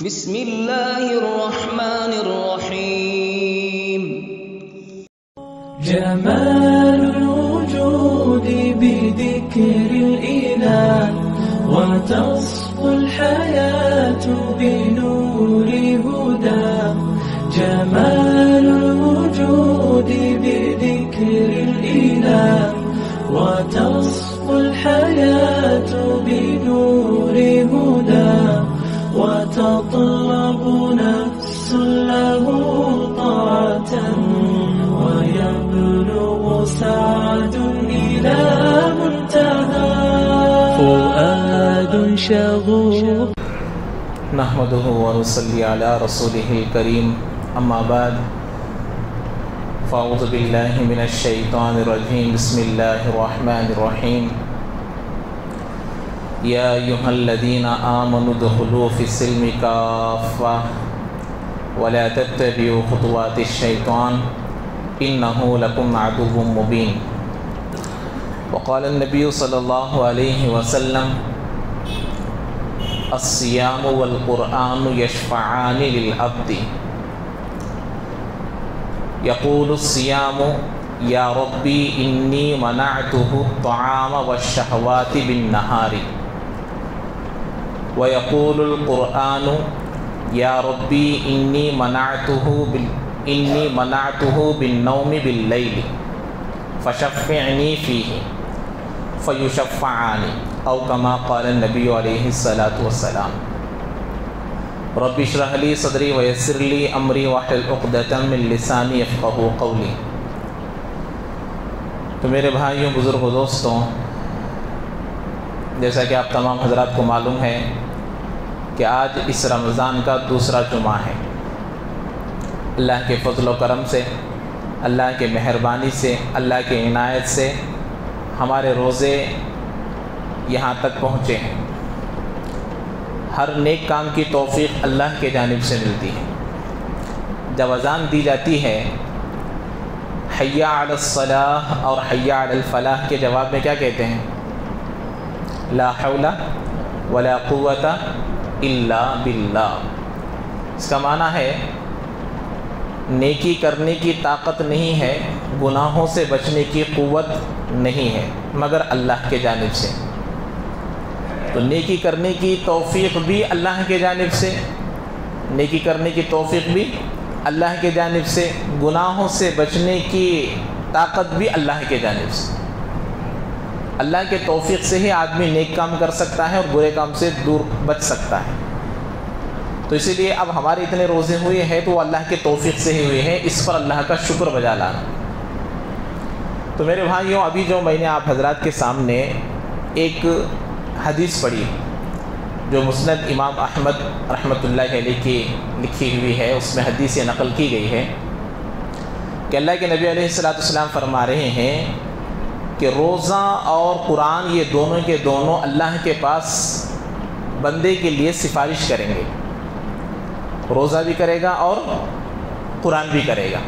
بسم الله الرحمن الرحيم. جمال الوجود بذكر الإله، وتصفو الحياة بنور هدى. جمال الوجود بذكر الإله، وتصفو الحياة بنور هدى. وتطلب نفس له طاعة، ويبلغ سعد إلى منتهى. فؤاد شغوف. نحمده ونصلي على رسوله الكريم، أما بعد، فأعوذ بالله من الشيطان الرجيم. بسم الله الرحمن الرحيم. يا أيها الذين آمنوا ادخلوا في السلم كافة ولا تتبعوا خطوات الشيطان إنه لكم عدو مبين. وقال النبي صلى الله عليه وسلم: الصيام والقرآن يشفعان للعبد. يقول الصيام: يا ربي إني منعته الطعام والشهوات بالنهار. ويقول القرآن: يا ربي إني منعته بالنوم بالليل فشفعني فيه. فيشفعان، أو كما قال النبي عليه الصلاة والسلام. رب اشرح لي صدري ويسر لي أمري واحلل عقدة من لساني يفقهوا قولي. تو میرے بھائیوں، بزرگوں، دوستوں، جیسا کہ آپ تمام حضرات کو معلوم ہے کہ آج اس رمضان کا دوسرا جمعہ ہے. اللہ کے فضل و کرم سے، اللہ کے مہربانی سے، اللہ کے عنایت سے ہمارے روزے یہاں تک پہنچے ہیں. ہر نیک کام کی توفیق اللہ کے جانب سے ملتی ہے. جب اذان دی جاتی ہے حی علی الصلاح اور حی علی الفلاح کے جواب میں کیا کہتے ہیں؟ لا حول ولا قوت الا باللہ. اس کا معنی ہے نیکی کرنے کی طاقت نہیں ہے، گناہوں سے بچنے کی قوت نہیں ہے، مگر اللہ کے جانب سے. تو نیکی کرنے کی توفیق بھی اللہ کے جانب سے، نیکی کرنے کی توفیق بھی اللہ کے جانب سے، گناہوں سے بچنے کی طاقت بھی اللہ کے جانب سے. اللہ کے توفیق سے ہی آدمی نیک کام کر سکتا ہے اور برے کام سے دور بچ سکتا ہے. تو اسی لیے اب ہمارے اتنے روزے ہوئے ہیں تو وہ اللہ کے توفیق سے ہی ہوئے ہیں. اس پر اللہ کا شکر بجا لانا. تو میرے بھائیوں، ابھی جو میں نے آپ حضرات کے سامنے ایک حدیث پڑھی جو مسند امام احمد رحمۃ اللہ علیہ کی لکھی ہوئی ہے، اس میں حدیث یہ نقل کی گئی ہے کہ اللہ کے نبی علیہ السلام فرما رہے ہیں کہ روزہ اور قرآن یہ دونوں کے دونوں اللہ کے پاس بندے کے لیے سفارش کریں گے. روزہ بھی کرے گا اور قرآن بھی کرے گا.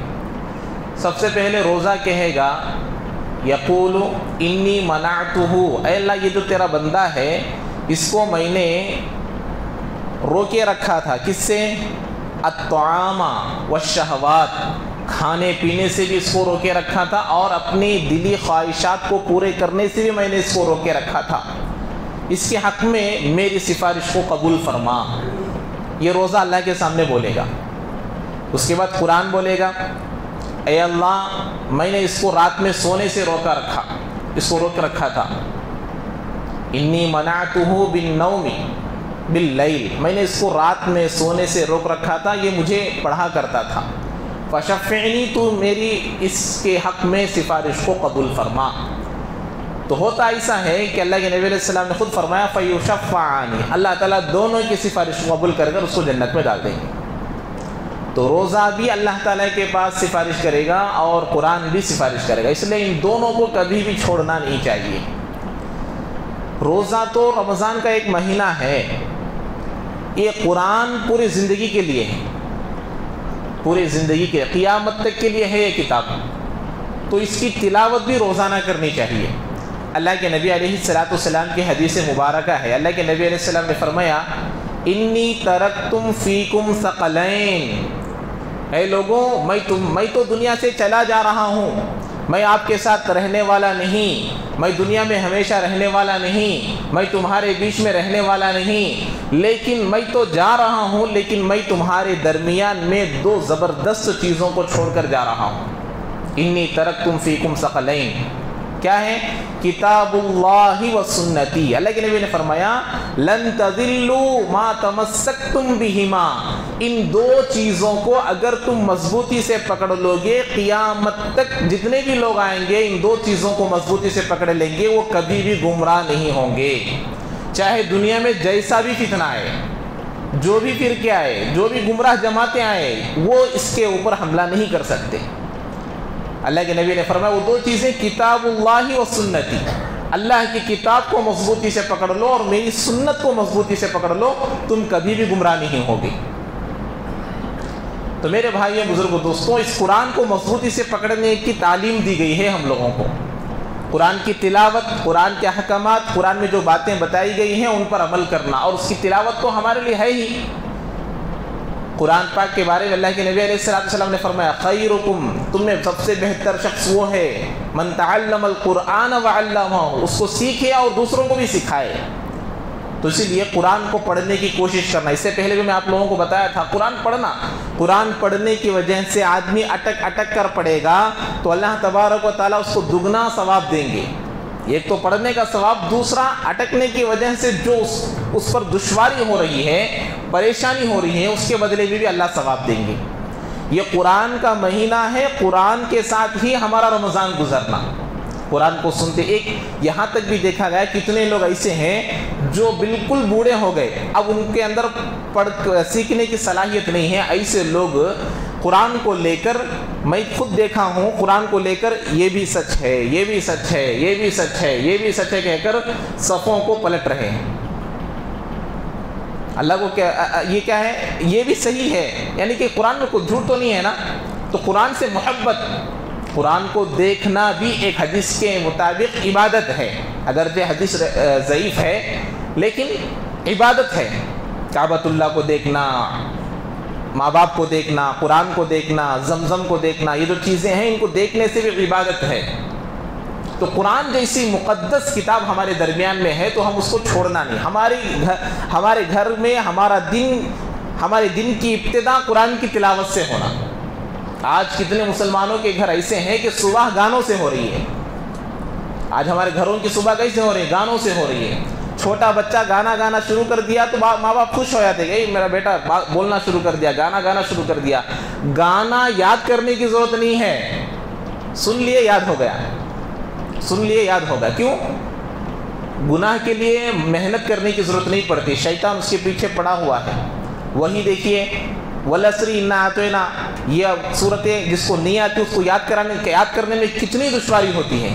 سب سے پہلے روزہ کہے گا یقول انی منعتہ، اے اللہ یہ جو تیرا بندہ ہے اس کو میں نے روکے رکھا تھا. کس سے؟ الطعام والشہوات، کھانے پینے سے بھی اس کو روکے رکھا تھا اور اپنی دلی خواہشات کو پورے کرنے سے بھی میں نے اس کو روکے رکھا تھا. اس کے حق میں میری سفارش کو قبول فرما. یہ روزہ اللہ کے سامنے بولے گا. اس کے بعد قرآن بولے گا اے اللہ میں نے اس کو رات میں سونے سے روک رکھا تھا. انی منعتہ بالنوم باللیل، میں نے اس کو رات میں سونے سے روک رکھا تھا، یہ مجھے پڑھا کرتا تھا. فشفعنی، تو میری اس کے حق میں سفارش کو قبول فرما. تو ہوتا ایسا ہے کہ اللہ کے نبی علیہ السلام نے خود فرمایا فیشفعانی، اللہ تعالیٰ دونوں کی سفارش کو قبول کر اس کو جنت میں ڈال دیں گے. تو روزہ بھی اللہ تعالیٰ کے پاس سفارش کرے گا اور قرآن بھی سفارش کرے گا. اس لیے ان دونوں کو کبھی بھی چھوڑنا نہیں چاہیے. روزہ تو رمضان کا ایک مہینہ ہے، یہ قرآن پوری زندگی کے لیے ہے، پوری زندگی کے قیامت تک کے لیے ہے یہ کتاب. تو اس کی تلاوت بھی روزانہ کرنی چاہیے. اللہ کے نبی علیہ السلام کی حدیث مبارکہ ہے، اللہ کے نبی علیہ السلام نے فرمایا انی ترکتم فیکم ثقلین، اے لوگوں میں تو دنیا سے چلا جا رہا ہوں، میں آپ کے ساتھ رہنے والا نہیں، میں دنیا میں ہمیشہ رہنے والا نہیں، میں تمہارے بیچ میں رہنے والا نہیں، لیکن میں تو جا رہا ہوں، لیکن میں تمہارے درمیان میں دو زبردست چیزوں کو چھوڑ کر جا رہا ہوں۔ انی ترکتم فیکم ثقلین، کیا ہے؟ کتاب اللہ و سنتی۔ اللہ کے نبی نے فرمایا لن تضلوا ما تمسکتم بہما، ان دو چیزوں کو اگر تم مضبوطی سے پکڑ لو گے، قیامت تک جتنے بھی لوگ آئیں گے ان دو چیزوں کو مضبوطی سے پکڑ لیں گے، وہ کبھی بھی گمراہ نہیں ہوں گے، چاہے دنیا میں جیسا بھی فتنہ آئے، جو بھی فرقے آئے، جو بھی گمراہ جماعتیں آئے، وہ اس کے اوپر حملہ نہیں کر سکتے۔ اللہ کے نبی نے فرمایا وہ دو چیزیں کتاب اللہ و سنتی، اللہ کی کتاب کو مضبوطی سے پکڑ لو اور میری سنت کو مضبوطی سے پکڑ لو، تم کبھی بھی گمراہ نہیں ہوگے۔ تو میرے بھائیوں بزرگوں دوستوں، اس قرآن کو مضبوطی سے پکڑنے کی تعلیم دی گئی ہے ہم لوگوں کو۔ قرآن کی تلاوت، قرآن کے احکامات، قرآن میں جو باتیں بتائی گئی ہیں ان پر عمل کرنا، اور اس کی تلاوت تو ہمارے لیے ہے ہی۔ قرآن پاک کے بارے میں اللہ کے نبی علیہ السلام نے فرمایا خیرکم، تم میں سب سے بہتر شخص وہ ہے من تعلم القرآن وعلمہ، اس کو سیکھے اور دوسروں کو بھی سکھائے۔ تو اسی لیے قرآن کو پڑھنے کی کوشش کرنا، اس سے پہلے بھی میں آپ لوگوں کو بتایا تھا، قرآن پڑھنا، قرآن پڑھنے کی وجہ سے آدمی اٹک اٹک کر پڑھے گا تو اللہ تبارک و تعالیٰ اس کو دگنا ثواب دیں گے، ایک تو پڑھنے کا ثواب، دوسرا اٹکنے کی وجہ سے جو اس پر دشواری ہو رہی ہے، پریشانی ہو رہی ہے، اس کے بدلے میں بھی اللہ ثواب دیں گے۔ یہ قرآن کا مہینہ ہے، قرآن کے ساتھ ہی ہمارا رمضان گزرنا، قرآن کو سنتے۔ ایک یہاں تک بھی دیکھا گیا کتنے لوگ ایسے ہیں جو بالکل بوڑھے ہو گئے، اب ان کے اندر سیکھنے کی صلاحیت نہیں ہے، ایسے لوگ قرآن کو لے کر، میں خود دیکھا ہوں، قرآن کو لے کر یہ بھی سچ ہے، یہ بھی سچ ہے، یہ بھی سچ ہے، یہ بھی سچ ہے کہہ کر صفوں کو پلٹ رہے ہیں۔ اللہ کو کیا یہ کیا ہے؟ یہ بھی صحیح ہے، یعنی کہ قرآن میں کوئی جھوٹ تو نہیں ہے نا۔ تو قرآن سے محبت، قرآن کو دیکھنا بھی ایک حدیث کے مطابق عبادت ہے، اگرچہ حدیث ضعیف ہے لیکن عبادت ہے۔ کعبۃ اللہ کو دیکھنا، ماں باپ کو دیکھنا، قرآن کو دیکھنا، زمزم کو دیکھنا، یہ جو چیزیں ہیں ان کو دیکھنے سے بھی عبادت ہے۔ تو قرآن جیسی مقدس کتاب ہمارے درمیان میں ہے تو ہم اس کو چھوڑنا نہیں۔ ہمارے گھر میں ہمارے دن کی ابتدا قرآن کی تلاوت سے ہونا۔ آج کتنے مسلمانوں کے گھر ایسے ہیں کہ صبح گانوں سے ہو رہی ہے، آج ہمارے گھروں کی صبح کیسے ہو رہی ہے؟ گانوں سے ہو رہی ہے۔ چھوٹا بچہ گانا شروع کر دیا تو ماں باپ خوش ہو جاتے کہ میرا بیٹا بولنا شروع کر دیا، گانا شروع کر دیا۔ گانا یاد کرنے کی ضرورت نہیں ہے، سن لیے یاد ہو گیا، سن لیے یاد ہوگا۔ کیوں؟ گناہ کے لیے محنت کرنے کی ضرورت نہیں پڑتی، شیطان اس کے پیچھے پڑا ہوا ہے۔ وہی دیکھیے والعصر انا اعطینا، یہ صورتیں جس کو نہیں آتی اس کو یاد کرنے میں کتنی دشواری ہوتی ہے،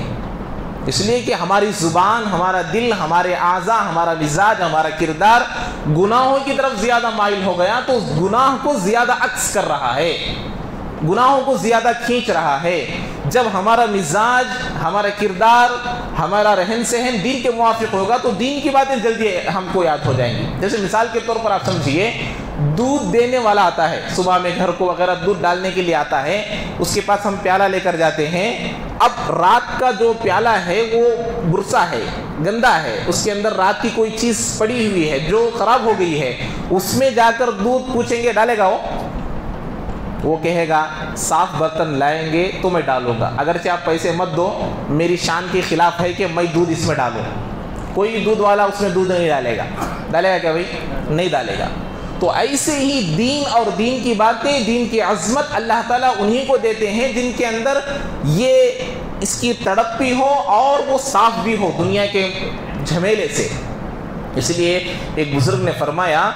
اس لیے کہ ہماری زبان، ہمارا دل، ہمارے اعضاء، ہمارا مزاج، ہمارا کردار گناہوں کی طرف زیادہ مائل ہو گیا، تو اس گناہ کو زیادہ عکس کر رہا ہے، گناہوں کو زیادہ کھینچ رہا ہے۔ جب ہمارا مزاج، ہمارا کردار، ہمارا رہن سہن دین کے موافق ہوگا تو دین کی باتیں جلدی ہم کو یاد ہو جائیں گی۔ جیسے مثال کے طور پر آپ سمجھیے، دودھ دینے والا آتا ہے، صبح میں گھر کو وغیرہ دودھ ڈالنے کے لیے آتا ہے، اس کے پاس ہم پیالہ لے کر جاتے ہیں۔ اب رات کا جو پیالہ ہے وہ برسا ہے، گندا ہے، اس کے اندر رات کی کوئی چیز پڑی ہوئی ہے جو خراب ہو گئی ہے، اس میں جا کر دودھ پوچھیں گے ڈالے گا وہ کہے گا صاف برتن لائیں گے تو میں ڈالوں گا، اگرچہ آپ پیسے مت دو، میری شان کے خلاف ہے کہ میں دودھ اس میں ڈالوں۔ کوئی دودھ والا اس میں دودھ نہیں ڈالے گا کیا بھائی؟ نہیں ڈالے گا۔ تو ایسے ہی دین اور دین کی باتیں، دین کی عظمت اللہ تعالیٰ انہی کو دیتے ہیں جن کے اندر یہ اس کی تڑپ بھی ہو اور وہ صاف بھی ہو دنیا کے جھمیلے سے۔ اس لیے ایک بزرگ نے فرمایا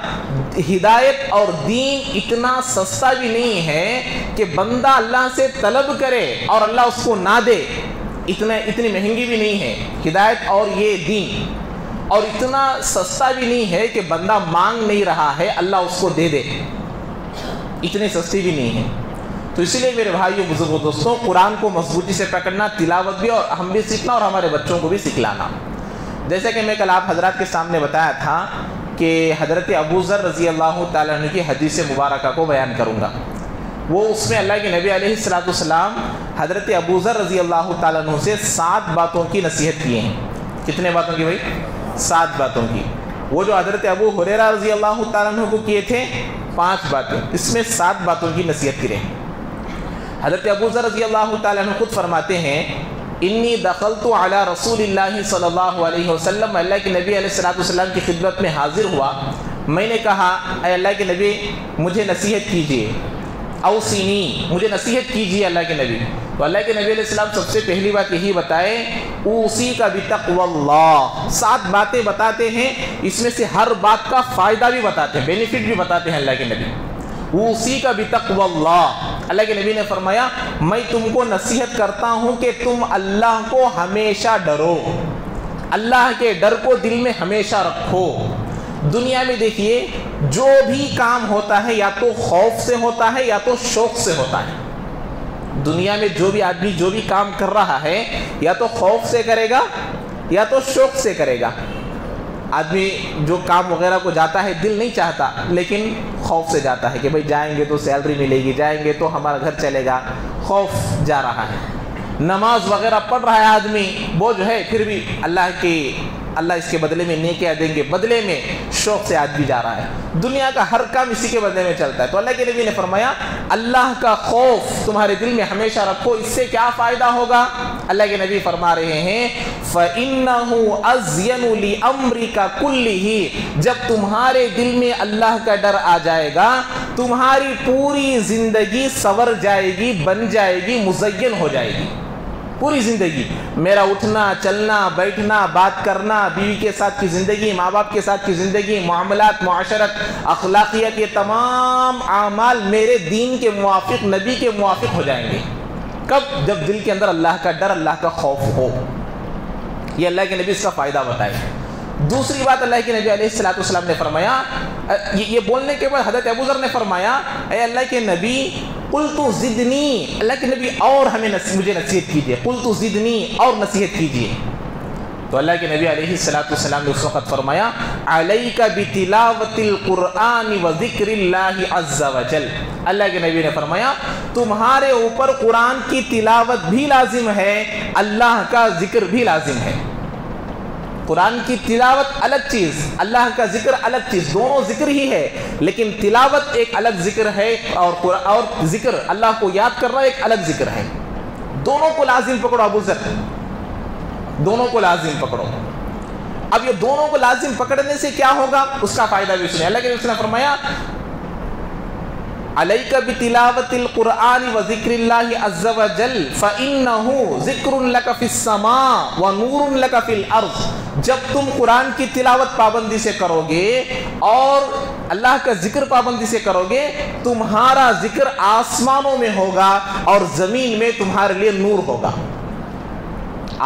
ہدایت اور دین اتنا سستا بھی نہیں ہے کہ بندہ اللہ سے طلب کرے اور اللہ اس کو نہ دے، اتنی مہنگی بھی نہیں ہے ہدایت اور یہ دین، اور اتنا سستا بھی نہیں ہے کہ بندہ مانگ نہیں رہا ہے اللہ اس کو دے دے، اتنی سستی بھی نہیں ہے۔ تو اسی لیے میرے بھائیوں بزرگوں دوستوں، قرآن کو مضبوطی سے پکڑنا، تلاوت بھی، اور ہم بھی سیکھنا اور ہمارے بچوں کو بھی سکھلانا۔ جیسے کہ میں کل آپ حضرات کے سامنے بتایا تھا کہ حضرت ابو ذر رضی اللہ تعالیٰ عنہ کی حدیث مبارکہ کو بیان کروں گا. وہ اس میں اللہ کے نبی علیہ السلام حضرت ابو ذر رضی اللہ تعالیٰ عنہ سے 7 باتوں کی نصیحت کیے ہیں. کتنے باتوں کی بھائی؟ 7 باتوں کی. وہ جو حضرت ابو ہریرہ رضی اللہ تعالیٰ عنہ کو کیے تھے 5 باتیں، اس میں 7 باتوں کی نصیحت کی رہے. حضرت ابو ذر رضی اللہ تعالیٰ عنہ خود فرماتے ہیں انی دخلت علی رسول اللہ صلی اللہ علیہ وسلم، اللہ کے نبی علیہ السلام کی خدمت میں حاضر ہوا. میں نے کہا اے اللہ کے نبی مجھے نصیحت کیجیے، اوصینی مجھے نصیحت کیجیے اللہ کے نبی. تو اللہ کے نبی علیہ السلام سب سے پہلی بات یہی بتائے اوصیک بتقوی اللہ. 7 باتیں بتاتے ہیں، اس میں سے ہر بات کا فائدہ بھی بتاتے ہیں، بینیفٹ بھی بتاتے ہیں اللہ کے نبی. اوصیک بتقوی اللہ، اللہ کے نبی نے فرمایا میں تم کو نصیحت کرتا ہوں کہ تم اللہ کو ہمیشہ ڈرو، اللہ کے ڈر کو دل میں ہمیشہ رکھو. دنیا میں دیکھیے جو بھی کام ہوتا ہے یا تو خوف سے ہوتا ہے یا تو شوق سے ہوتا ہے. دنیا میں جو بھی آدمی جو بھی کام کر رہا ہے یا تو خوف سے کرے گا یا تو شوق سے کرے گا. آدمی جو کام وغیرہ کو جاتا ہے دل نہیں چاہتا لیکن خوف سے جاتا ہے کہ بھئی جائیں گے تو سیلری ملے گی، جائیں گے تو ہمارا گھر چلے گا، خوف جا رہا ہے. نماز وغیرہ پڑھ رہا ہے آدمی، وہ جو ہے پھر بھی اللہ اس کے بدلے میں نیکیاں دیں گے، بدلے میں شوق سے آدمی جا رہا ہے. دنیا کا ہر کام اسی کے بدلے میں چلتا ہے. تو اللہ کے نبی نے فرمایا اللہ کا خوف تمہارے دل میں ہمیشہ رکھو. اس سے کیا فائدہ ہوگا؟ اللہ کے نبی فرما رہے ہیں فَإِنَّهُ أَزْيَنُ لِأَمْرِكَ كُلِّهِ، جب تمہارے دل میں اللہ کا ڈر آ جائے گا تمہاری پوری زندگی سنور جائے گی، بن جائے گی، مزین ہو جائے گی. پوری زندگی میرا اٹھنا چلنا بیٹھنا بات کرنا، بیوی کے ساتھ کی زندگی، ماں باپ کے ساتھ کی زندگی، معاملات، معاشرت، اخلاقیات، یہ تمام اعمال میرے دین کے موافق، نبی کے موافق ہو جائیں گے. کب؟ جب دل کے اندر اللہ کا ڈر، اللہ کا خوف ہو. یہ اللہ کے نبی اس کا فائدہ بتائے. دوسری بات اللہ کے نبی علیہ السلام نے فرمایا، یہ بولنے کے بعد حضرت ابو ذر نے فرمایا اے اللہ کے نبی قلت زدنی، اللہ کے نبی اور مجھے نصیحت کیجیے، قلت زدنی اور نصیحت کیجیے. تو اللہ کے نبی علیہ السلام نے اس وقت فرمایا علیک بتلاوت القرآن و ذکر اللہ عز وجل. اللہ کے نبی نے فرمایا تمہارے اوپر قرآن کی تلاوت بھی لازم ہے، اللہ کا ذکر بھی لازم ہے. قرآن کی تلاوت الگ چیز، اللہ کا ذکر الگ چیز، دونوں ذکر ہی ہے لیکن تلاوت ایک الگ ذکر ہے اور ذکر اللہ کو یاد کرنا ایک الگ ذکر ہے. دونوں کو لازم پکڑو ابو ذر، دونوں کو لازم پکڑو. اب یہ دونوں کو لازم پکڑنے سے کیا ہوگا اس کا فائدہ بھی سنیں. اللہ کے نبی نے فرمایا علیک بتلاوت القرآن و ذکر اللہ عز وجل فإنہ ذکر لک فی السماء و نور لک فی الارض. جب تم قرآن کی تلاوت پابندی سے کرو گے اور اللہ کا ذکر پابندی سے کرو گے تمہارا ذکر آسمانوں میں ہوگا اور زمین میں تمہارے لیے نور ہوگا.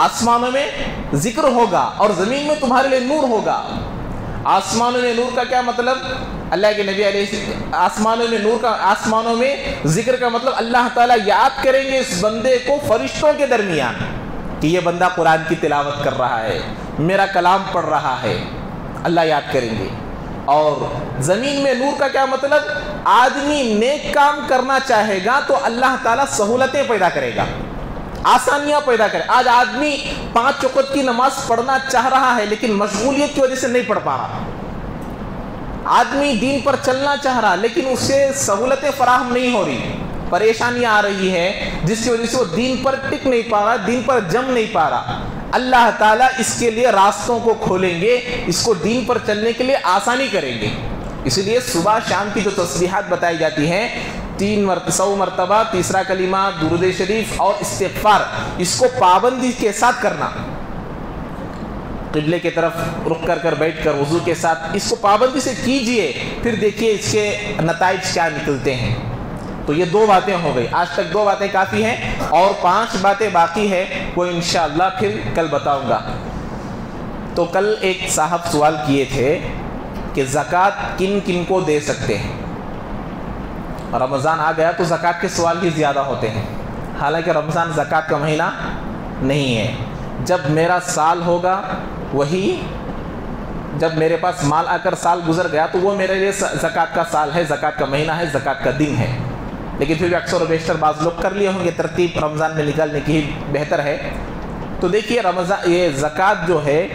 آسمانوں میں ذکر ہوگا اور زمین میں تمہارے لیے نور ہوگا. آسمانوں میں نور کا کیا مطلب؟ اللہ کے نبی علیہ آسمانوں میں نور کا، آسمانوں میں ذکر کا مطلب اللہ تعالیٰ یاد کریں گے اس بندے کو فرشتوں کے درمیان کہ یہ بندہ قرآن کی تلاوت کر رہا ہے، میرا کلام پڑھ رہا ہے، اللہ یاد کریں گے. اور زمین میں نور کا کیا مطلب؟ آدمی نیک کام کرنا چاہے گا تو اللہ تعالیٰ سہولتیں پیدا کرے گا، آسانیاں پیدا کرے. آج آدمی 5 وقت کی نماز پڑھنا چاہ رہا ہے لیکن مشغولیت کی وجہ سے نہیں پڑھ پا رہا. آدمی دین پر چلنا چاہ رہا لیکن اس سے سہولتیں فراہم نہیں ہو رہی، پریشانیاں آ رہی ہیں جس کی وجہ سے وہ دین پر ٹک نہیں پا رہا، دین پر جم نہیں پا رہا. اللہ تعالیٰ اس کے لیے راستوں کو کھولیں گے، اس کو دین پر چلنے کے لیے آسانی کریں گے. اس لیے صبح شام کی جو تسبیحات بتائی جاتی ہیں 100 مرتبہ، تیسرا کلمہ، درود شریف اور استغفار، اس کو پابندی کے ساتھ کرنا، قبلے کی طرف رخ کر بیٹھ کر وضو کے ساتھ اس کو پابندی سے کیجئے، پھر دیکھیے اس کے نتائج کیا نکلتے ہیں. تو یہ 2 باتیں ہو گئی، آج تک 2 باتیں کافی ہیں اور 5 باتیں باقی ہیں، وہ انشاءاللہ پھر کل بتاؤں گا. تو کل ایک صاحب سوال کیے تھے کہ زکوٰۃ کن کن کو دے سکتے ہیں. رمضان آ گیا تو زکوٰۃ کے سوال ہی زیادہ ہوتے ہیں، حالانکہ رمضان زکوٰۃ کا مہینہ نہیں ہے. جب میرا سال ہوگا وہی جب میرے پاس مال آ کر سال گزر گیا تو وہ میرے لیے زکوٰۃ کا سال ہے، زکوٰۃ کا مہینہ ہے، زکوٰۃ کا دن ہے. لیکن پھر بھی اکثر و بیشتر بعض لوگ کر لیے ہوں گے ترتیب رمضان میں نکالنے کی بہتر ہے. تو دیکھیے رمضان یہ زکوٰۃ جو ہے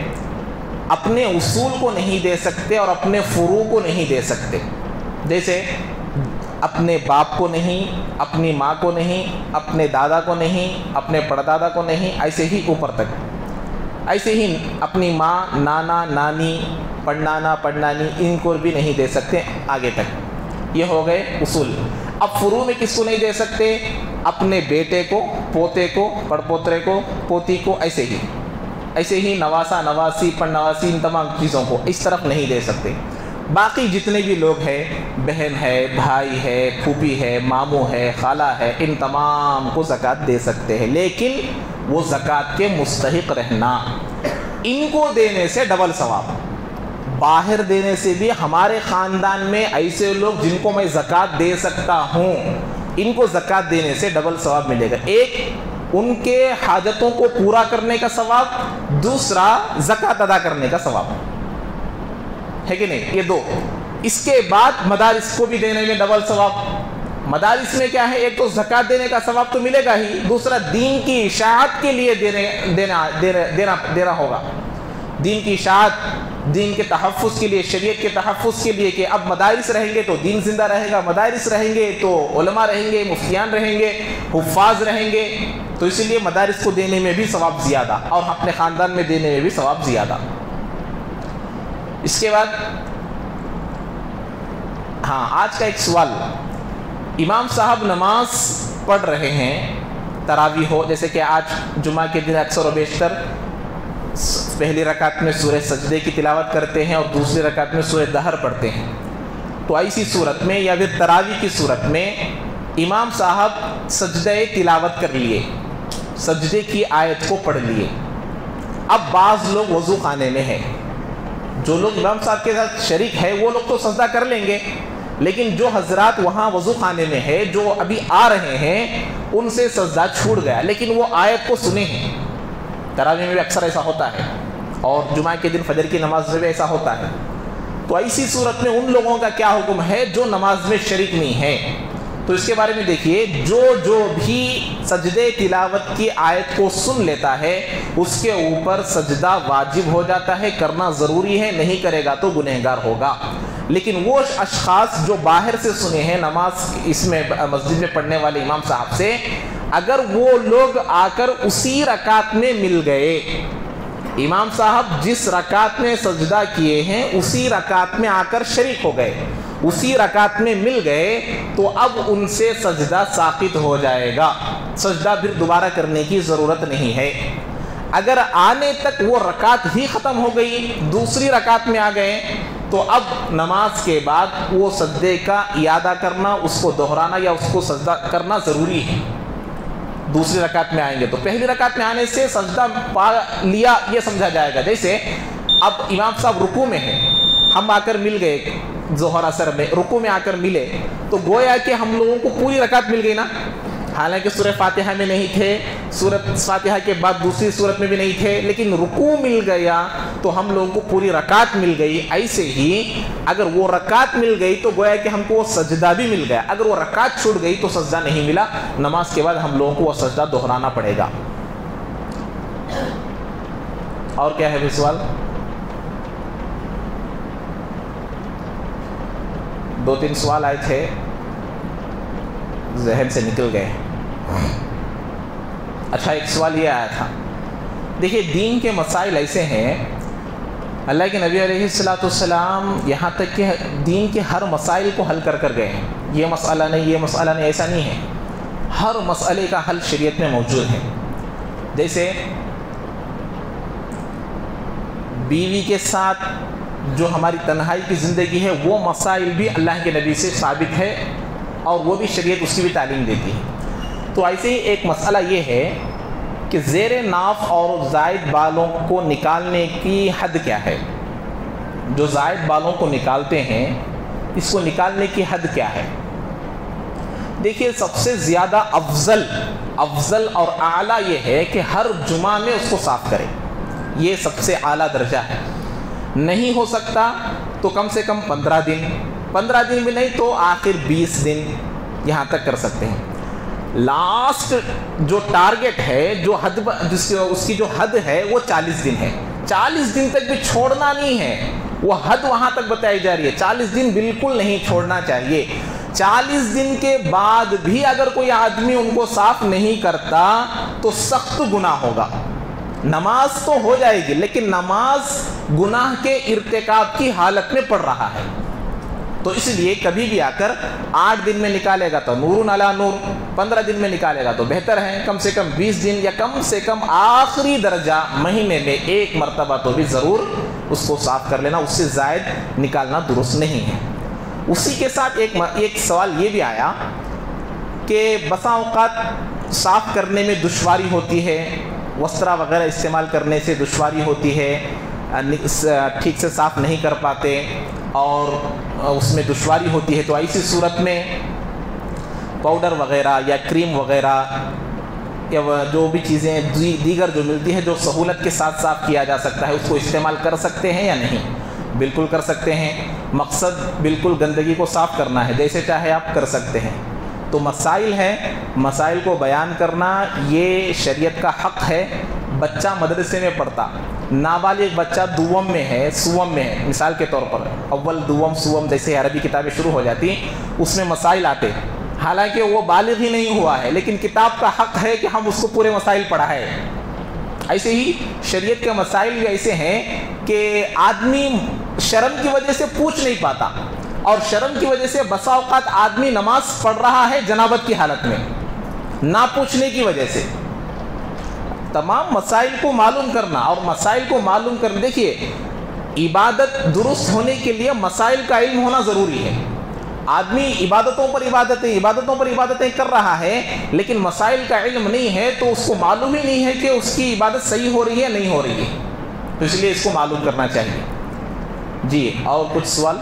اپنے اصول کو نہیں دے سکتے اور اپنے فروع کو نہیں دے سکتے. جیسے اپنے باپ کو نہیں، اپنی ماں کو نہیں، اپنے دادا کو نہیں، اپنے پردادا کو نہیں، ایسے ہی اوپر تک. ایسے ہی اپنی ماں، نانا، نانی، پڑنانا، پڑنانی ان کو بھی نہیں دے سکتے آگے تک. یہ ہو گئے اصول. اب فروع میں کس کو نہیں دے سکتے؟ اپنے بیٹے کو، پوتے کو، پڑپوترے کو، پوتی کو، ایسے ہی نواسا، نواسی، پڑنواسی ان تمام چیزوں کو اس طرف نہیں دے سکتے. باقی جتنے بھی لوگ ہیں، بہن ہے، بھائی ہے، پھوپھی ہے، ماموں ہے، خالہ ہے، ان تمام کو زکوٰۃ دے سکتے ہیں، لیکن وہ زکوٰۃ کے مستحق رہنا. ان کو دینے سے ڈبل ثواب. باہر دینے سے بھی ہمارے خاندان میں ایسے لوگ جن کو میں زکوٰۃ دے سکتا ہوں، ان کو زکوٰۃ دینے سے ڈبل ثواب ملے گا. ایک ان کے حاجتوں کو پورا کرنے کا ثواب، دوسرا زکوٰۃ ادا کرنے کا ثواب ہے کہ نہیں؟ یہ دو. اس کے بعد مدارس کو بھی دینے میں ڈبل ثواب. مدارس میں کیا ہے؟ ایک تو زکوٰۃ دینے کا ثواب تو ملے گا ہی، دوسرا دین کی اشاعت کے لیے دینا ہوگا. دین کی اشاعت، دین کے تحفظ کے لیے، شریعت کے تحفظ کے لیے، کہ اب مدارس رہیں گے تو دین زندہ رہے گا، مدارس رہیں گے تو علماء رہیں گے، مفتیان رہیں گے، حفاظ رہیں گے. تو اسی لیے مدارس کو دینے میں بھی ثواب زیادہ اور اپنے خاندان میں دینے میں بھی ثواب زیادہ. اس کے بعد آج کا ایک سوال. امام صاحب نماز پڑھ رہے ہیں، تراویح ہو، جیسے کہ آج جمعہ کے دن اکثر و بیشتر پہلی رکعت میں سورہ سجدے کی تلاوت کرتے ہیں اور دوسری رکعت میں سورہ دہر پڑھتے ہیں. تو ایسی صورت میں یا پھر تراویح کی صورت میں امام صاحب سجدہ تلاوت کر لیے، سجدے کی آیت کو پڑھ لیے. اب بعض لوگ وضو خانے میں ہیں، جو لوگ امام صاحب کے ساتھ شریک ہے وہ لوگ تو سجدہ کر لیں گے، لیکن جو حضرات وہاں وضو خانے میں ہے، جو ابھی آ رہے ہیں، ان سے سجدہ چھوٹ گیا، لیکن وہ آیت کو سنے ہیں. تراویح میں بھی اکثر ایسا ہوتا ہے اور جمعہ کے دن فجر کی نماز میں بھی ایسا ہوتا ہے. تو ایسی صورت میں ان لوگوں کا کیا حکم ہے جو نماز میں شریک نہیں ہے؟ تو اس کے بارے میں دیکھیے، جو بھی سجدے تلاوت کی آیت کو سن لیتا ہے اس کے اوپر سجدہ واجب ہو جاتا ہے، کرنا ضروری ہے، نہیں کرے گا تو گنہگار ہوگا. لیکن وہ اشخاص جو باہر سے سنے ہیں نماز اس میں مسجد میں پڑھنے والے امام صاحب سے، اگر وہ لوگ آ کر اسی رکعت میں مل گئے، امام صاحب جس رکعت میں سجدہ کیے ہیں اسی رکعت میں آ کر شریک ہو گئے، اسی رکعت میں مل گئے، تو اب ان سے سجدہ ساقط ہو جائے گا، سجدہ پھر دوبارہ کرنے کی ضرورت نہیں ہے. اگر آنے تک وہ رکعت ہی ختم ہو گئی، دوسری رکعت میں آ گئے، تو اب نماز کے بعد وہ سجدے کا اعادہ کرنا، اس کو دہرانا یا اس کو سجدہ کرنا ضروری ہے. دوسری رکعت میں آئیں گے تو پہلی رکعت میں آنے سے سجدہ پا لیا یہ سمجھا جائے گا. جیسے اب امام صاحب رکوع میں ہیں، ہم آ کر مل گئے ظہر اثر میں، رکوع میں آ کر ملے، تو گویا کہ ہم لوگوں کو پوری رکعت مل گئی نا. حالانکہ سورہ فاتحہ میں نہیں تھے، سورۃ فاتحہ کے بعد دوسری سورت میں بھی نہیں تھے، لیکن رکوع مل گیا تو ہم لوگوں کو پوری رکعت مل گئی. ایسے ہی اگر وہ رکعت مل گئی تو گویا کہ ہم کو وہ سجدہ بھی مل گیا. اگر وہ رکعت چھوٹ گئی تو سجدہ نہیں ملا، نماز کے بعد ہم لوگوں کو وہ سجدہ دہرانا پڑے گا. اور کیا ہے سوال؟ دو تین سوال آئے تھے، ذہن سے نکل گئے. اچھا، ایک سوال یہ آیا تھا، دیکھیے دین کے مسائل ایسے ہیں، اللہ کے نبی علیہ السلام یہاں تک کہ دین کے ہر مسائل کو حل کر کر گئے ہیں. یہ مسئلہ نہیں، یہ مسئلہ نہیں، ایسا نہیں ہے. ہر مسئلے کا حل شریعت میں موجود ہے. جیسے بیوی کے ساتھ جو ہماری تنہائی کی زندگی ہے، وہ مسائل بھی اللہ کے نبی سے ثابت ہے اور وہ بھی شریعت اس کی بھی تعلیم دیتی ہے. تو ایسے ہی ایک مسئلہ یہ ہے کہ زیر ناف اور زائد بالوں کو نکالنے کی حد کیا ہے. جو زائد بالوں کو نکالتے ہیں اس کو نکالنے کی حد کیا ہے؟ دیکھیے سب سے زیادہ افضل اور اعلیٰ یہ ہے کہ ہر جمعہ میں اس کو صاف کرے، یہ سب سے اعلیٰ درجہ ہے. نہیں ہو سکتا تو کم سے کم 15 دن، 15 دن بھی نہیں تو آخر 20 دن یہاں تک کر سکتے ہیں۔ لاسٹ جو ٹارگٹ ہے، جو حد اس کی جو حد ہے وہ 40 دن ہے۔ 40 دن تک بھی چھوڑنا نہیں ہے، وہ حد وہاں تک بتائی جا رہی ہے۔ 40 دن بالکل نہیں چھوڑنا چاہیے۔ 40 دن کے بعد بھی اگر کوئی آدمی ان کو صاف نہیں کرتا تو سخت گناہ ہوگا۔ نماز تو ہو جائے گی لیکن نماز گناہ کے ارتکاب کی حالت میں پڑ رہا ہے، تو اس لیے کبھی بھی آ کر 8 دن میں نکالے گا تو نور علی نور، 15 دن میں نکالے گا تو بہتر ہے، کم سے کم 20 دن یا کم سے کم آخری درجہ مہینے میں 1 مرتبہ تو بھی ضرور اس کو صاف کر لینا، اس سے زائد نکالنا درست نہیں ہے۔ اسی کے ساتھ ایک سوال یہ بھی آیا کہ بسا اوقات صاف کرنے میں دشواری ہوتی ہے، وسطرہ وغیرہ استعمال کرنے سے دشواری ہوتی ہے، ٹھیک سے صاف نہیں کر پاتے اور اس میں دشواری ہوتی ہے، تو ایسی صورت میں پاؤڈر وغیرہ یا کریم وغیرہ یا جو بھی چیزیں دیگر جو ملتی ہے جو سہولت کے ساتھ صاف کیا جا سکتا ہے، اس کو استعمال کر سکتے ہیں یا نہیں؟ بالکل کر سکتے ہیں۔ مقصد بالکل گندگی کو صاف کرنا ہے، جیسے چاہے آپ کر سکتے ہیں۔ تو مسائل ہے، مسائل کو بیان کرنا یہ شریعت کا حق ہے۔ بچہ مدرسے میں پڑھتا، نابالغ بچہ دوم میں ہے، سوم میں ہے، مثال کے طور پر اول دوم سوم جیسے عربی کتابیں شروع ہو جاتی، اس میں مسائل آتے، حالانکہ وہ بالغ ہی نہیں ہوا ہے لیکن کتاب کا حق ہے کہ ہم اس کو پورے مسائل پڑھائیں۔ ایسے ہی شریعت کے مسائل بھی ایسے ہیں کہ آدمی شرم کی وجہ سے پوچھ نہیں پاتا، اور شرم کی وجہ سے بسا اوقات آدمی نماز پڑھ رہا ہے جنابت کی حالت میں، نہ پوچھنے کی وجہ سے۔ تمام مسائل کو معلوم کرنا، اور مسائل کو معلوم کرنا، دیکھیے عبادت درست ہونے کے لیے مسائل کا علم ہونا ضروری ہے۔ آدمی عبادتوں پر عبادتیں کر رہا ہے لیکن مسائل کا علم نہیں ہے تو اس کو معلوم ہی نہیں ہے کہ اس کی عبادت صحیح ہو رہی ہے نہیں ہو رہی ہے، تو اس لیے اس کو معلوم کرنا چاہیے۔ جی اور کچھ سوال؟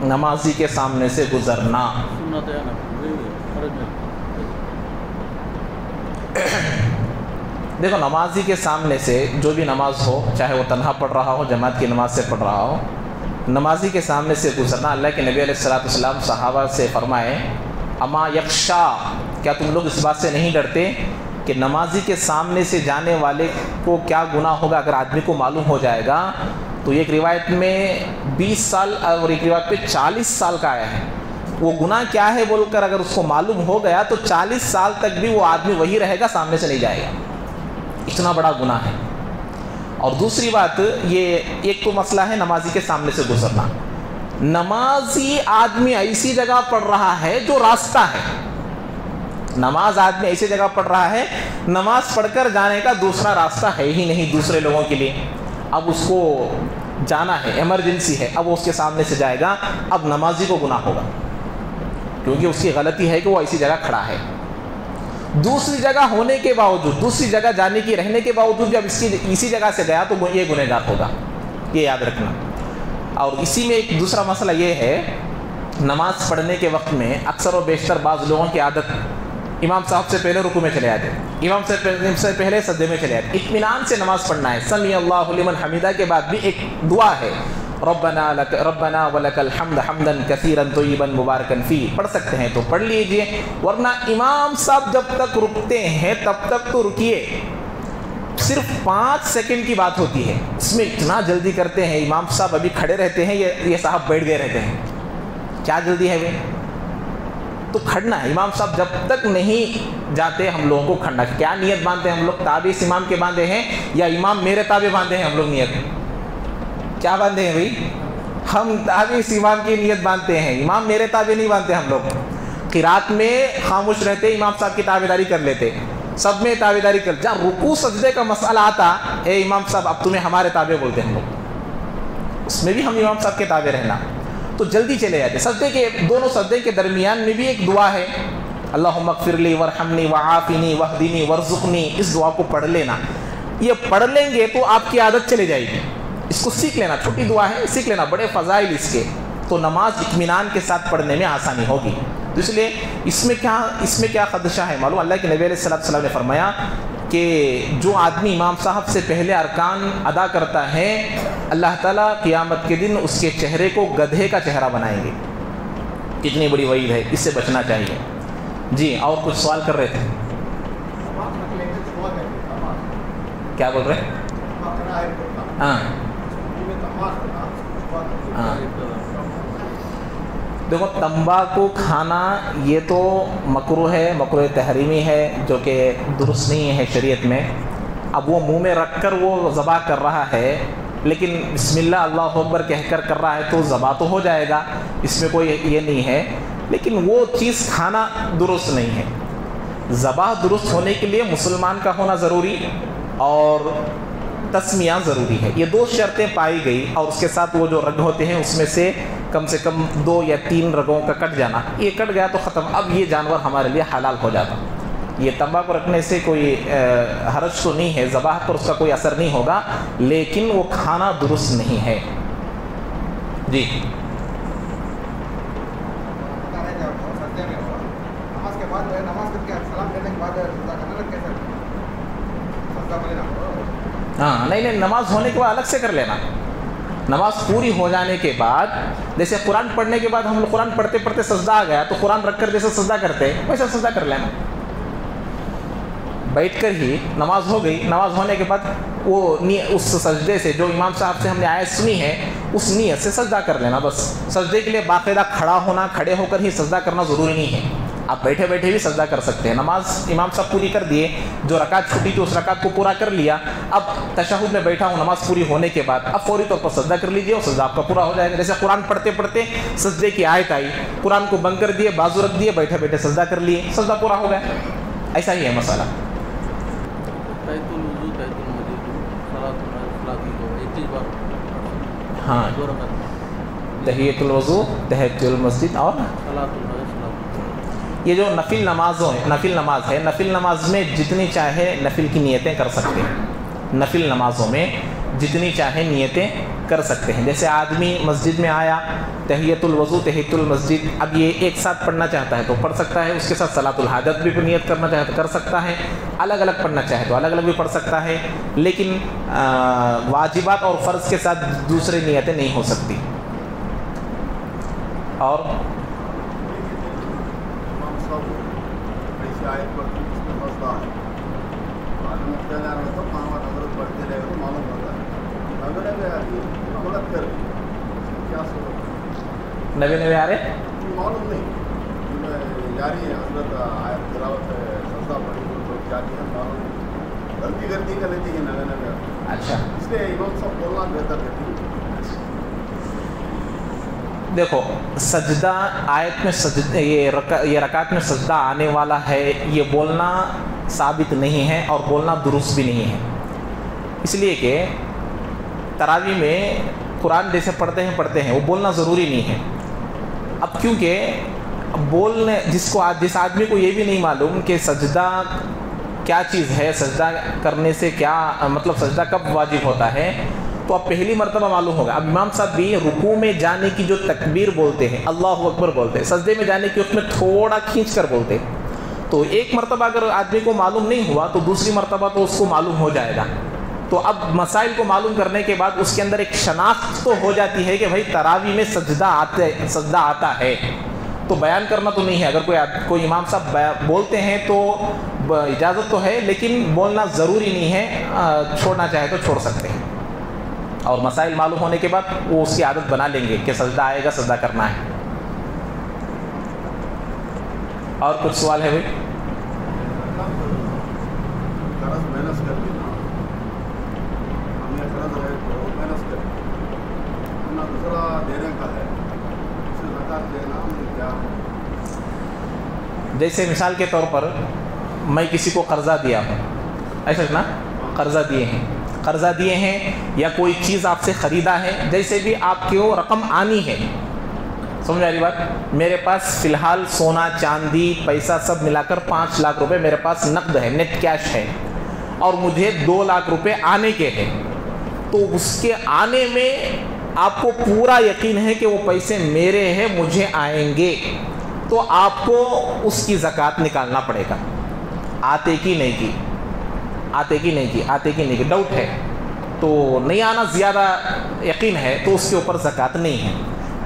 نمازی کے سامنے سے گزرنا، دیکھو نمازی کے سامنے سے جو بھی نماز ہو، چاہے وہ تنہا پڑھ رہا ہو، جماعت کی نماز سے پڑھ رہا ہو، نمازی کے سامنے سے گزرنا، اللہ کے نبی علیہ السلام صحابہ سے فرمائے اما یخشا، کیا تم لوگ اس بات سے نہیں ڈرتے کہ نمازی کے سامنے سے جانے والے کو کیا گناہ ہوگا اگر آدمی کو معلوم ہو جائے گا؟ تو ایک روایت میں 20 سال اور ایک روایت پہ 40 سال کا آیا ہے، وہ گناہ کیا ہے بول کر اگر اس کو معلوم ہو گیا تو 40 سال تک بھی وہ آدمی وہی رہے گا، سامنے سے نہیں جائے گا، اتنا بڑا گناہ ہے۔ اور دوسری بات یہ، ایک تو مسئلہ ہے نمازی کے سامنے سے گزرنا، نمازی آدمی ایسی جگہ پڑھ رہا ہے جو راستہ ہے، نماز آدمی ایسی جگہ پڑھ رہا ہے، نماز پڑھ کر جانے کا دوسرا راستہ ہے ہی نہیں دوسرے لوگوں کے لیے، اب اس کو جانا ہے، ایمرجنسی ہے، اب وہ اس کے سامنے سے جائے گا، اب نمازی کو گناہ ہوگا کیونکہ اس کی غلطی ہے کہ وہ ایسی جگہ کھڑا ہے۔ دوسری جگہ ہونے کے باوجود، دوسری جگہ جانے کی رہنے کے باوجود جب اسی جگہ سے گیا تو یہ گنہگار ہوگا، یہ یاد رکھنا۔ اور اسی میں ایک دوسرا مسئلہ یہ ہے، نماز پڑھنے کے وقت میں اکثر و بیشتر بعض لوگوں کی عادت، امام صاحب سے پہلے رکوع میں چلے آتے، امام سے پہلے سجدے میں چلے آتے، اطمینان سے نماز پڑھنا ہے، سمیع اللہ لمن حمیدہ کے بعد بھی ایک دعا ہے، ربنا ولک الحمد حمدا کثیرا طیبا مبارکا فی، پڑھ سکتے ہیں تو پڑھ لیجئے، ورنہ امام صاحب جب تک رکتے ہیں تب تک تو رکیے، صرف 5 سیکنڈ کی بات ہوتی ہے، اس میں اتنا جلدی کرتے ہیں، امام صاحب ابھی کھڑے رہتے ہیں، یہ صاحب بیٹھ گئے رہتے ہیں، کیا جلدی ہے وہ؟ تو کھڑنا ہے، امام صاحب جب تک نہیں جاتے ہم لوگوں کو کھڑنا، کیا نیت باندھتے ہیں ہم لوگ؟ تابع اس امام کے باندھے ہیں یا امام میرے تابع باندھے ہیں ہم لوگ نیت؟ کیا باندھے ہیں بھائی؟ ہم تابع اس امام کی نیت باندھتے ہیں، امام میرے تابع نہیں باندھتے ہم لوگ۔ قرات میں خاموش رہتے، امام صاحب کی تابعداری کر لیتے، سب میں تابعداری کر، جہاں رکوع سجدے کا مسئلہ آتا، اے امام صاحب اب تمہیں ہمارے تابع بولتے ہیں ہم لوگ، اس میں بھی ہم امام صاحب کے تابع رہنا، تو جلدی چلے جاتے۔ سجدے کے دونوں سجدے کے درمیان میں بھی ایک دعا ہے، اللہم اغفر لی ورحمنی وعافنی واہدنی وارزقنی، اس دعا کو پڑھ لینا، یہ پڑھ لیں گے تو آپ کی عادت چلے جائے گی، اس کو سیکھ لینا، چھوٹی دعا ہے، سیکھ لینا، بڑے فضائل اس کے، تو نماز اطمینان کے ساتھ پڑھنے میں آسانی ہوگی۔ تو اس لیے اس میں کیا خدشہ ہے معلوم؟ اللہ کے نبی علیہ السلام نے فرمایا کہ جو آدمی امام صاحب سے پہلے ارکان ادا کرتا ہے اللہ تعالیٰ قیامت کے دن اس کے چہرے کو گدھے کا چہرہ بنائیں گے. کتنی بڑی وعید ہے, اس سے بچنا چاہیے. جی اور کچھ سوال کر رہے تھے, کیا بول رہے ہیں؟ ہاں ہاں دیکھو, تمباکو کھانا یہ تو مکروہ ہے, مکروہ تحریمی ہے, جو کہ درست نہیں ہے شریعت میں. اب وہ منہ میں رکھ کر وہ ذبح کر رہا ہے, لیکن بسم اللہ اللہ اکبر کہہ کر کر رہا ہے تو ذبح تو ہو جائے گا, اس میں کوئی یہ نہیں ہے, لیکن وہ چیز کھانا درست نہیں ہے. ذبح درست ہونے کے لیے مسلمان کا ہونا ضروری اور تسمیہ ضروری ہے. یہ 2 شرطیں پائی گئی, اور اس کے ساتھ وہ جو رگ ہوتے ہیں اس میں سے کم 2 یا 3 رگوں کا کٹ جانا, یہ کٹ گیا تو ختم. اب یہ جانور ہمارے لیے حلال ہو جاتا. یہ تمباکو رکھنے سے کوئی حرج تو نہیں ہے, ذبح پر اس کا کوئی اثر نہیں ہوگا, لیکن وہ کھانا درست نہیں ہے. جی ہاں نہیں, نماز ہونے کے بعد الگ سے کر لینا. نماز پوری ہو جانے کے بعد, جیسے قرآن پڑھنے کے بعد ہم لوگ قرآن پڑھتے پڑھتے سجدہ آ گیا تو قرآن رکھ کر جیسے سجدہ کرتے ہیں ویسا سجدہ کر لینا. بیٹھ کر ہی نماز ہو گئی, نماز ہونے کے بعد وہ اس سجدے سے جو امام صاحب سے ہم نے آیت سنی ہے اس نیت سے سجدہ کر لینا بس. سجدے کے لیے باقاعدہ کھڑا ہونا, کھڑے ہو کر ہی سجدہ کرنا ضروری نہیں ہے, آپ بیٹھے بیٹھے بھی سجدہ کر سکتے ہیں. نماز امام صاحب پوری کر دیے, جو رکعت چھوٹی تھی اس رکعت کو پورا کر لیا, اب تشہد میں بیٹھا ہوں نماز پوری ہونے کے بعد, اب فوری طور پر سجدہ کر لیجئے اور سجدہ آپ کا پورا ہو جائے گا. جیسے قرآن پڑھتے پڑھتے سجدے کی آیت آئی, قرآن کو بند کر دیے, بازو رکھ دیے, بیٹھے بیٹھے سجدہ کر لیے, سجدہ پورا ہو گیا. ایسا ہی ہے مسئلہ. ہاں تحیۃ الوضو, تحیۃ المسجد, اور یہ جو نفل نماز ہے, نفل نماز میں جتنی چاہے نفل کی نیتیں کر سکتے ہیں. نفل نمازوں میں جتنی چاہے نیتیں کر سکتے ہیں. جیسے آدمی مسجد میں آیا, تحیۃ الوضو تحیۃ المسجد, اب یہ ایک ساتھ پڑھنا چاہتا ہے تو پڑھ سکتا ہے, اس کے ساتھ صلاۃ الحاجت بھی نیت کرنا چاہے تو کر سکتا ہے, الگ الگ پڑھنا چاہے تو الگ الگ بھی پڑھ سکتا ہے, لیکن واجبات اور فرض کے ساتھ دوسری نیتیں نہیں ہو سکتی. اور نوے آ رہے معلوم نہیں جاری حضرت آیت تلاوت سجدہ پڑھی تو کیا کیا معلوم غلطی کر لیتی ہے نوے. اچھا, اس لیے امام صاحب بولنا بہتر ہے. دیکھو سجدہ آیت میں سجدہ, یہ رکعت میں سجدہ آنے والا ہے, یہ بولنا ثابت نہیں ہے اور بولنا درست بھی نہیں ہے. اس لیے کہ تراویح میں قرآن جیسے پڑھتے ہیں وہ بولنا ضروری نہیں ہے. اب کیونکہ بولنے جس آدمی کو یہ بھی نہیں معلوم کہ سجدہ کیا چیز ہے, سجدہ کرنے سے کیا مطلب, سجدہ کب واجب ہوتا ہے, تو اب پہلی مرتبہ معلوم ہوگا. اب امام صاحب بھی رکوع میں جانے کی جو تکبیر بولتے ہیں, اللہ اکبر بولتے ہیں, سجدے میں جانے کی اس میں تھوڑا کھینچ کر بولتے ہیں. تو ایک مرتبہ اگر آدمی کو معلوم نہیں ہوا تو دوسری مرتبہ تو اس کو معلوم ہو جائے گا. تو اب مسائل کو معلوم کرنے کے بعد اس کے اندر ایک شناخت تو ہو جاتی ہے کہ بھائی تراویح میں سجدہ آتا ہے, تو بیان کرنا تو نہیں ہے. اگر کوئی امام صاحب بولتے ہیں تو اجازت تو ہے, لیکن بولنا ضروری نہیں ہے, چھوڑنا چاہے تو چھوڑ سکتے ہیں. اور مسائل معلوم ہونے کے بعد وہ اس کی عادت بنا لیں گے کہ سجدہ آئے گا, سجدہ کرنا ہے. اور کچھ سوال ہے بھائی؟ جیسے مثال کے طور پر میں کسی کو قرضہ دیا ہوں, ایسا نا, قرضہ دیے ہیں یا کوئی چیز آپ سے خریدا ہے, جیسے بھی آپ کی وہ رقم آنی ہے, سمجھ آ رہی بات. میرے پاس فی الحال سونا چاندی پیسہ سب ملا کر 5 لاکھ روپے میرے پاس نقد ہے, نیٹ کیش ہے, اور مجھے 2 لاکھ روپے آنے کے ہیں. تو اس کے آنے میں آپ کو پورا یقین ہے کہ وہ پیسے میرے ہیں, مجھے آئیں گے, تو آپ کو اس کی زکوٰۃ نکالنا پڑے گا, آتے کی نہیں کی. آتے کی نہیں کی ڈاؤٹ ہے تو نہیں آنا زیادہ یقین ہے تو اس کے اوپر زکوٰۃ نہیں ہے.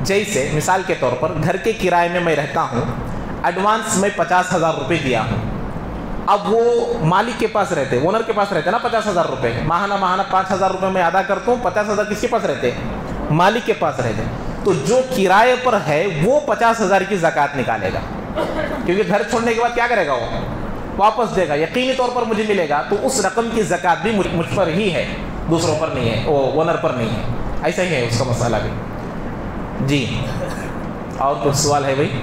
جیسے مثال کے طور پر گھر کے کرائے میں میں رہتا ہوں, ایڈوانس میں 50,000 روپے دیا ہوں. اب وہ مالک کے پاس رہتے, اونر کے پاس رہتے نا 50,000 روپے, ماہانہ 5,000 روپے میں ادا کرتا ہوں, 50,000 کس کے پاس رہتے؟ مالک کے پاس رہتے. تو جو کرائے پر ہے وہ 50,000 کی زکوٰۃ نکالے گا, کیونکہ گھر چھوڑنے کے بعد کیا کرے گا, وہ واپس دے گا, یقینی طور پر مجھے ملے گا, تو اس رقم کی زکوٰۃ بھی مجھ پر ہی ہے, دوسروں پر نہیں ہے, وہ اونر پر نہیں ہے. ایسا ہی ہے اس کا مسئلہ بھی. جی اور کچھ سوال ہے بھائی؟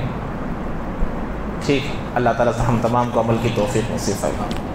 ٹھیک, اللہ تعالیٰ سے ہم تمام کو عمل کی توفیق نصیب فرمائے.